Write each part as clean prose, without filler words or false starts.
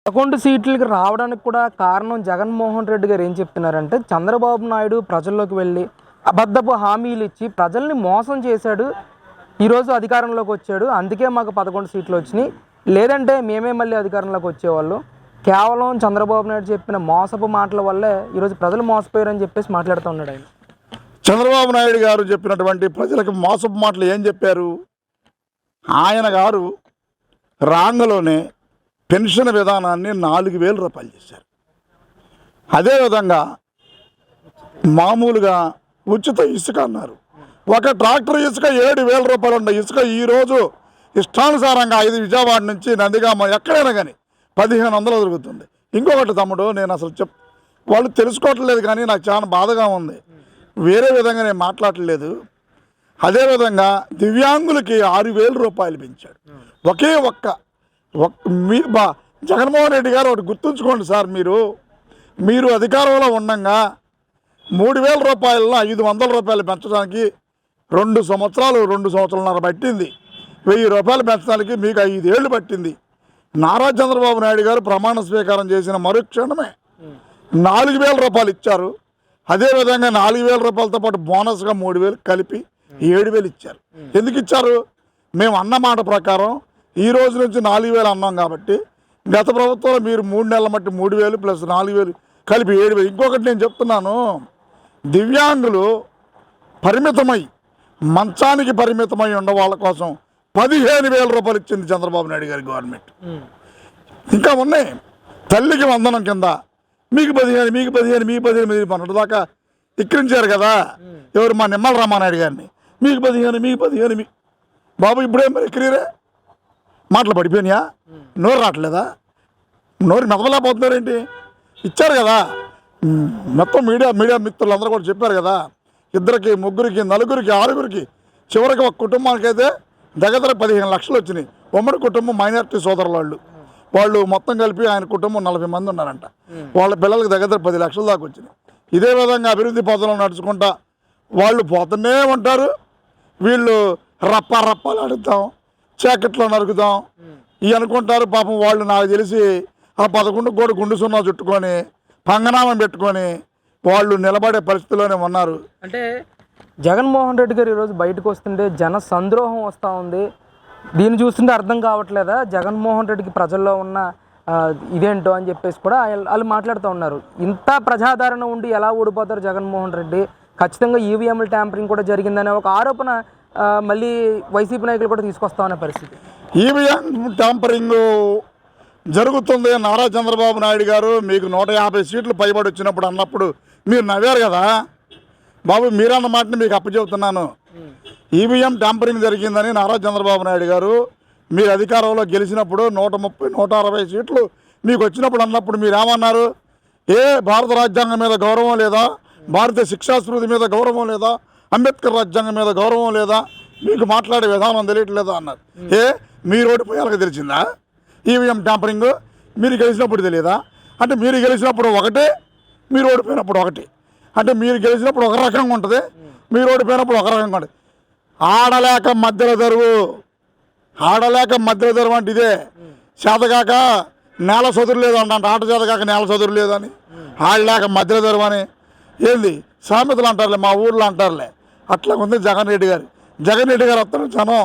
11 సీట్లకి రావడానికి కూడా కారణం జగన్మోహన్ రెడ్డి గారు ఏం చెప్తున్నారంటే, చంద్రబాబు నాయుడు ప్రజల్లోకి వెళ్ళి అబద్ధపు హామీలు ఇచ్చి ప్రజల్ని మోసం చేశాడు. ఈరోజు అధికారంలోకి వచ్చాడు, అందుకే మాకు 11 సీట్లు వచ్చినాయి, లేదంటే మేమే మళ్ళీ అధికారంలోకి వచ్చేవాళ్ళు. కేవలం చంద్రబాబు నాయుడు చెప్పిన మోసపు మాటల వల్లే ఈరోజు ప్రజలు మోసపోయారని చెప్పేసి మాట్లాడుతూ ఉన్నాడు ఆయన. చంద్రబాబు నాయుడు గారు చెప్పినటువంటి ప్రజలకు మోసపు మాటలు ఏం చెప్పారు? ఆయన గారు రాంగలోనే పెన్షన్ విధానాన్ని 4,000 రూపాయలు చేశారు. అదేవిధంగా మామూలుగా ఉచిత ఇసుక అన్నారు. ఒక ట్రాక్టర్ ఇసుక 7,000 రూపాయలు ఉన్న ఇసుక ఈరోజు ఇష్టానుసారంగా విజయవాడ నుంచి నందిగామ ఎక్కడైనా కానీ 1,500 దొరుకుతుంది. ఇంకొకటి తమ్ముడు, నేను అసలు వాళ్ళు తెలుసుకోవట్లేదు, కానీ నాకు చాలా బాధగా ఉంది. వేరే విధంగా నేను మాట్లాడలేదు. అదేవిధంగా దివ్యాంగులకి 6,000 రూపాయలు పెంచాడు. ఒకే జగన్మోహన్ రెడ్డి గారు ఒకటి గుర్తుంచుకోండి సార్, మీరు అధికారంలో ఉండగా 3,000 రూపాయలను 500 రూపాయలు పెంచడానికి 2 సంవత్సరాలన్నర పట్టింది. 1,000 రూపాయలు పెంచడానికి మీకు 5 ఏళ్ళు పట్టింది. నారా చంద్రబాబు నాయుడు గారు ప్రమాణ స్వీకారం చేసిన మరుక్షణమే 4,000 రూపాయలు ఇచ్చారు. అదేవిధంగా 4,000 రూపాయలతో పాటు బోనస్గా 3,000 కలిపి 7,000 ఇచ్చారు. ఎందుకు ఇచ్చారు? మేము అన్న మాట ప్రకారం ఈ రోజు నుంచి 4,000 అన్నాం కాబట్టి, గత ప్రభుత్వంలో మీరు 3 నెలల మట్టి 3,000 ప్లస్ 4,000 కలిపి 7,000. ఇంకొకటి నేను చెప్తున్నాను, దివ్యాంగులు మంచానికి పరిమితమై ఉన్న వాళ్ళ కోసం 15,000 రూపాయలు ఇచ్చింది చంద్రబాబు నాయుడు గారి గవర్నమెంట్. ఇంకా ఉన్నాయి. తల్లికి వందనం కింద మీకు 15 పన్నెండు దాకా ఎక్కిరించారు కదా ఎవరు, మా నిమ్మల రామానాయుడు గారిని. మీకు 15 బాబు ఇప్పుడేం మరి ఎక్కిరీరే? మాటలు పడిపోయినాయా? నోరు రావట్లేదా? నోరు మెదవలేకపోతున్నారేంటి? ఇచ్చారు కదా. మొత్తం మీడియా మిత్రులందరూ కూడా చెప్పారు కదా, 2, 3, 4, 6 చివరికి ఒక కుటుంబానికైతే దగ్గర 15 లక్షలు వచ్చినాయి. ఉమ్మడి కుటుంబం మైనారిటీ సోదరుల వాళ్ళు మొత్తం కలిపి ఆయన కుటుంబం 40 మంది ఉన్నారంట. వాళ్ళ పిల్లలకి దగ్గర 10 లక్షల దాకా వచ్చినాయి. ఇదే విధంగా అభివృద్ధి పథంలో నడుచుకుంటా వాళ్ళు పోతూనే ఉంటారు. వీళ్ళు రప్పాలు అడుగుతాం, చాకెట్లో నరుకుతాం ఇవి అనుకుంటారు. పాపం వాళ్ళు నాకు తెలిసి ఆ 11 కూడా గుండు సున్నా చుట్టుకొని పంగనామం పెట్టుకొని వాళ్ళు నిలబడే పరిస్థితిలోనే ఉన్నారు. అంటే జగన్మోహన్ రెడ్డి గారు ఈరోజు బయటకు వస్తుంటే జన సంద్రోహం వస్తూ ఉంది. దీన్ని చూస్తుంటే అర్థం కావట్లేదా జగన్మోహన్ రెడ్డికి ప్రజల్లో ఉన్న ఇదేంటో అని చెప్పేసి కూడా వాళ్ళు మాట్లాడుతూ ఉన్నారు. ఇంత ప్రజాదరణ ఉండి ఎలా ఓడిపోతారు జగన్మోహన్ రెడ్డి? ఖచ్చితంగా ఈవీఎంల ట్యాంపరింగ్ కూడా జరిగిందనే ఒక ఆరోపణ మళ్ళీ వైసీపీ నాయకులు కూడా తీసుకొస్తామనే పరిస్థితి. ఈవీఎం ట్యాంపరింగ్ జరుగుతుంది. నారా చంద్రబాబు నాయుడు గారు మీకు 150 సీట్లు పైబడి వచ్చినప్పుడు అన్నప్పుడు మీరు నవ్వారు కదా బాబు. మీరన్న మాటని మీకు అప్పచెబుతున్నాను. ఈవీఎం ట్యాంపరింగ్ జరిగిందని నారా చంద్రబాబు నాయుడు గారు మీరు అధికారంలో గెలిచినప్పుడు 130, 160 సీట్లు మీకు వచ్చినప్పుడు అన్నప్పుడు మీరేమన్నారు? భారత రాజ్యాంగం మీద గౌరవం లేదా? భారతీయ శిక్షాస్మృతి మీద గౌరవం లేదా? అంబేద్కర్ రాజ్యాంగం మీద గౌరవం లేదా? మీకు మాట్లాడే విధానం తెలియట్లేదా అన్నారు. మీరు ఓడిపోయాలకు తెలిసిందా ఈవీఎం ట్యాంపరింగ్? మీరు గెలిచినప్పుడు తెలియదా? అంటే మీరు గెలిచినప్పుడు ఒకటే, మీరు ఓడిపోయినప్పుడు ఒకటి. అంటే మీరు గెలిచినప్పుడు ఒక రకంగా ఉంటుంది, మీరు ఓడిపోయినప్పుడు ఒక రకంగా ఉంటుంది. ఆడలేక మధ్యలో దరువు అంటే ఇదే. చేతగాక నేల చదురు లేదు అంటే ఆట చేతగాక నేల చదురు లేదని, ఆడలేక మధ్యలో దరువు అని ఏంది సామెతలు అంటారులే, మా ఊర్లో అంటారులే. అట్లా ఉంది జగన్ రెడ్డి గారు వస్తున్న జనం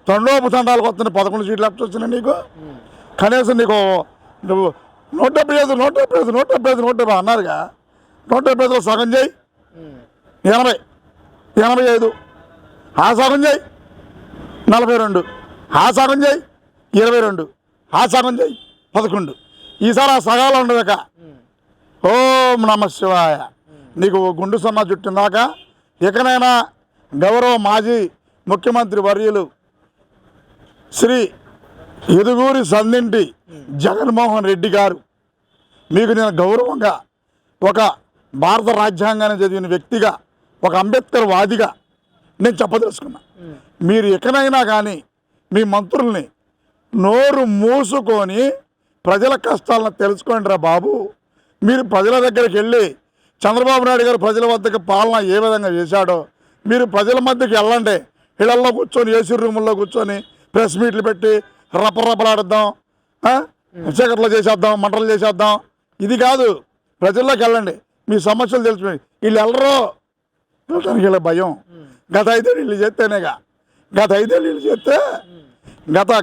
తండోపు తండాలకు వస్తున్న 11 సీట్లు ఎప్పుడు వచ్చినాయి నీకు? కనీసం నీకు నువ్వు 175 అన్నారుగా. 175లో సగం చేయి 85, ఆ సగం చేయి 42, ఆ సగం చేయి 22, ఆ సగం చేయి 11. ఈసారి ఆ సగాలు ఉండదుక. ఓం నమ శివాయ. నీకు గుండు సున్నా చుట్టిందాక ఇకనైనా గౌరవ మాజీ ముఖ్యమంత్రి వర్యులు శ్రీ ఎదుగూరి సందింటి జగన్మోహన్ రెడ్డి గారు మీకు నేను గౌరవంగా ఒక భారత రాజ్యాంగాన్ని చదివిన వ్యక్తిగా, ఒక అంబేద్కర్ వాదిగా నేను చెప్పదలుచుకున్నా. మీరు ఎక్కడైనా కానీ మీ మంత్రుల్ని నోరు మూసుకొని ప్రజల కష్టాలను తెలుసుకోండి రా బాబు. మీరు ప్రజల దగ్గరికి వెళ్ళి చంద్రబాబు నాయుడు గారు ప్రజల వద్దకు పాలన ఏ విధంగా చేశాడో మీరు ప్రజల మధ్యకి వెళ్ళండి. ఇళ్లలో కూర్చొని ఏసీ రూముల్లో కూర్చొని ప్రెస్ మీట్లు పెట్టి రపరపలాడుద్దాం. చీకట్లో చేసేద్దాం, మంటలు చేసేద్దాం, ఇది కాదు. ప్రజల్లోకి వెళ్ళండి, మీ సమస్యలు తెలిసిపోయి. వీళ్ళు వెళ్ళరు, వెళ్ళడానికి వీళ్ళ భయం. గత 5 ఏళ్ళు వీళ్ళు చేస్తేనేగా. గత 5 ఏళ్ళు వీళ్ళు చేస్తే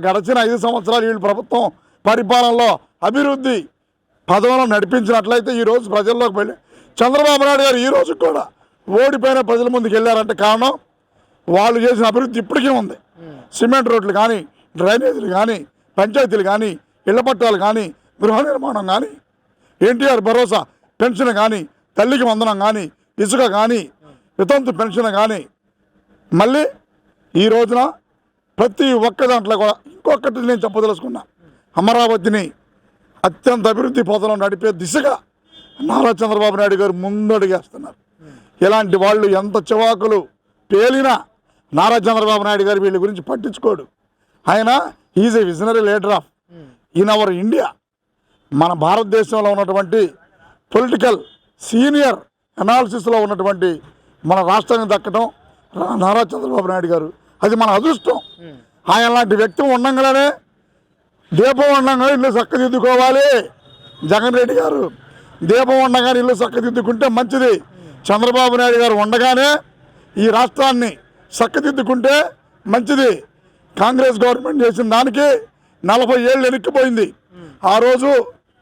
గడచిన 5 సంవత్సరాలు వీళ్ళు ప్రభుత్వం పరిపాలనలో అభివృద్ధి పదవులను నడిపించినట్లయితే ఈరోజు ప్రజల్లోకి వెళ్ళి చంద్రబాబు నాయుడు గారు ఈ రోజు కూడా ఓడిపోయిన ప్రజల ముందుకు వెళ్ళారంటే కారణం వాళ్ళు చేసిన అభివృద్ధి ఇప్పటికీ ఉంది. సిమెంట్ రోడ్లు కానీ, డ్రైనేజీలు కానీ, పంచాయతీలు కానీ, ఇళ్ల పట్టాలు కానీ, గృహ నిర్మాణం కానీ, ఎన్టీఆర్ భరోసా పెన్షన్ కానీ, తల్లికి వందనం కానీ, ఇసుక కానీ, వితంతు పెన్షన్ కానీ, మళ్ళీ ఈ రోజున ప్రతి ఒక్క దాంట్లో కూడా ఇంకొకటి నేను చెప్పదలుచుకున్నా, అమరావతిని అత్యంత అభివృద్ధి పథంలో నడిపే దిశగా నారా చంద్రబాబు నాయుడు గారు ముందడుగేస్తున్నారు. ఇలాంటి వాళ్ళు ఎంత చివాకులు పేలినా నారా చంద్రబాబు నాయుడు గారు వీళ్ళ గురించి పట్టించుకోడు. ఆయన is a visionary leader of in our India. మన భారతదేశంలో ఉన్నటువంటి పొలిటికల్ సీనియర్ అనాలిసిస్లో ఉన్నటువంటి మన రాష్ట్రానికి దక్కడం నారా చంద్రబాబు నాయుడు గారు, అది మన అదృష్టం. ఆయన లాంటి వ్యక్తి ఉండగానే దీపం ఉండగా ఇల్లు చక్కదిద్దుకోవాలి. జగన్ రెడ్డి గారు దీపం ఉండగానే ఇల్లు చక్కదిద్దుకుంటే మంచిది. చంద్రబాబు నాయుడు గారు ఉండగానే ఈ రాష్ట్రాన్ని చక్కదిద్దుకుంటే మంచిది. కాంగ్రెస్ గవర్నమెంట్ చేసిన దానికి 40 ఏళ్ళు వెనక్కిపోయింది. ఆ రోజు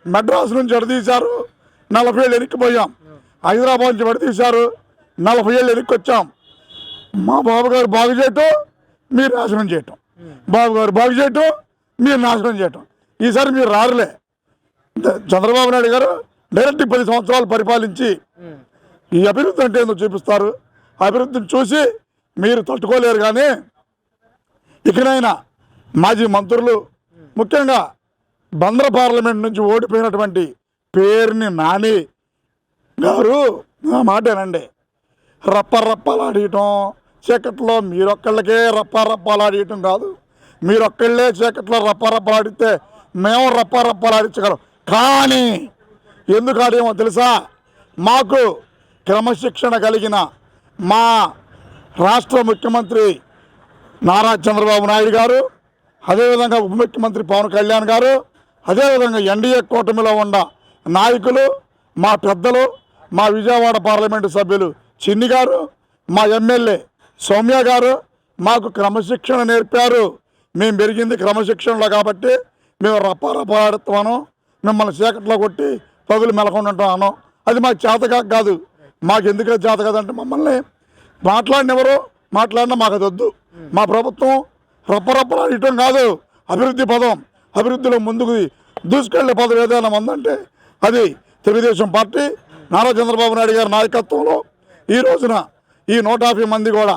మెడ్రాస్ నుంచి ఎడతీశారు, 40 ఏళ్ళు వెనక్కిపోయాం. హైదరాబాద్ నుంచి ఎడతీశారు, 40 ఏళ్ళు వెనక్కి వచ్చాం. మా బాబు గారు బాగు చేయటం, మీరు నాశనం చేయటం, బాబు గారు బాగు చేయటం, మీరు నాశనం చేయటం. ఈసారి మీరు రారులే. చంద్రబాబు నాయుడు గారు డైరెక్ట్ 10 సంవత్సరాలు పరిపాలించి ఈ అభివృద్ధి అంటే ఏందో చూపిస్తారు. అభివృద్ధిని చూసి మీరు తట్టుకోలేరు. కానీ ఇకనైనా మాజీ మంత్రులు, ముఖ్యంగా బందర పార్లమెంట్ నుంచి ఓడిపోయినటువంటి పేరుని నాని గారు నా మాటేనండి. రప్పలాడియటం చీకట్లో మీరొక్కళ్ళకే రప్పలాడియటం కాదు. మీరొక్కళ్ళే చీకట్లో రప్పలాడితే మేము రప్పలాడించగలం. కానీ ఎందుకు ఆడేమో తెలుసా? మాకు క్రమశిక్షణ కలిగిన మా రాష్ట్ర ముఖ్యమంత్రి నారా చంద్రబాబు నాయుడు గారు, అదేవిధంగా ఉప ముఖ్యమంత్రి పవన్ కళ్యాణ్ గారు, అదేవిధంగా ఎన్డీఏ కూటమిలో ఉన్న నాయకులు, మా పెద్దలు, మా విజయవాడ పార్లమెంటు సభ్యులు చిన్ని గారు, మా ఎమ్మెల్యే సౌమ్య గారు మాకు క్రమశిక్షణ నేర్పారు. మేము పెరిగింది క్రమశిక్షణలో కాబట్టి మేము రప్పాడుతాను, మిమ్మల్ని చీకట్లో కొట్టి పగులు మెలకొంటాను. అది మాకు చేతగా కాదు. మాకు ఎందుకు చేత కాదంటే మమ్మల్ని మాట్లాడినెవరో మాట్లాడినా మాకు అది వద్దు. మా ప్రభుత్వం రప్పలాడటం కాదు, అభివృద్ధి పదం. అభివృద్ధిలో ముందుకు దూసుకెళ్లే పదం ఏదైనా ఉందంటే అది తెలుగుదేశం పార్టీ నారా చంద్రబాబు నాయుడు గారి నాయకత్వంలో ఈ రోజున ఈ 150 మంది కూడా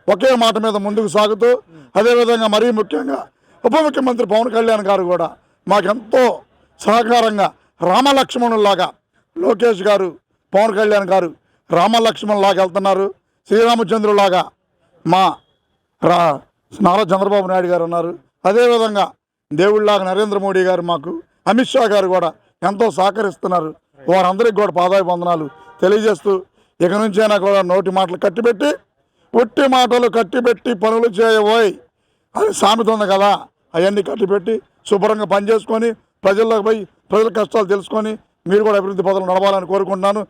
ఒకే మాట మీద ముందుకు సాగుతూ, అదేవిధంగా మరీ ముఖ్యంగా ఉప ముఖ్యమంత్రి పవన్ కళ్యాణ్ గారు కూడా మాకెంతో సహకారంగా రామలక్ష్మణుల్లాగా లోకేష్ గారు, పవన్ కళ్యాణ్ గారు రామలక్ష్మణులాగా వెళ్తున్నారు. శ్రీరామచంద్రులాగా మా నారా చంద్రబాబు నాయుడు గారు ఉన్నారు. అదేవిధంగా దేవుళ్ళలాగా నరేంద్ర మోడీ గారు, మాకు అమిత్ షా గారు కూడా ఎంతో సహకరిస్తున్నారు. వారందరికీ కూడా పాదాభివందనాలు తెలియజేస్తూ, ఇక నుంచైనా కూడా నోటి మాటలు కట్టిపెట్టి, ఒట్టి మాటలు కట్టిపెట్టి పనులు చేయబోయ్ అది సామెత ఉంది కదా, అవన్నీ కట్టిపెట్టి శుభ్రంగా పనిచేసుకొని ప్రజల్లోకి పోయి ప్రజల కష్టాలు తెలుసుకొని మీరు కూడా అభివృద్ధి పథకాలు నడవాలని కోరుకుంటున్నాను.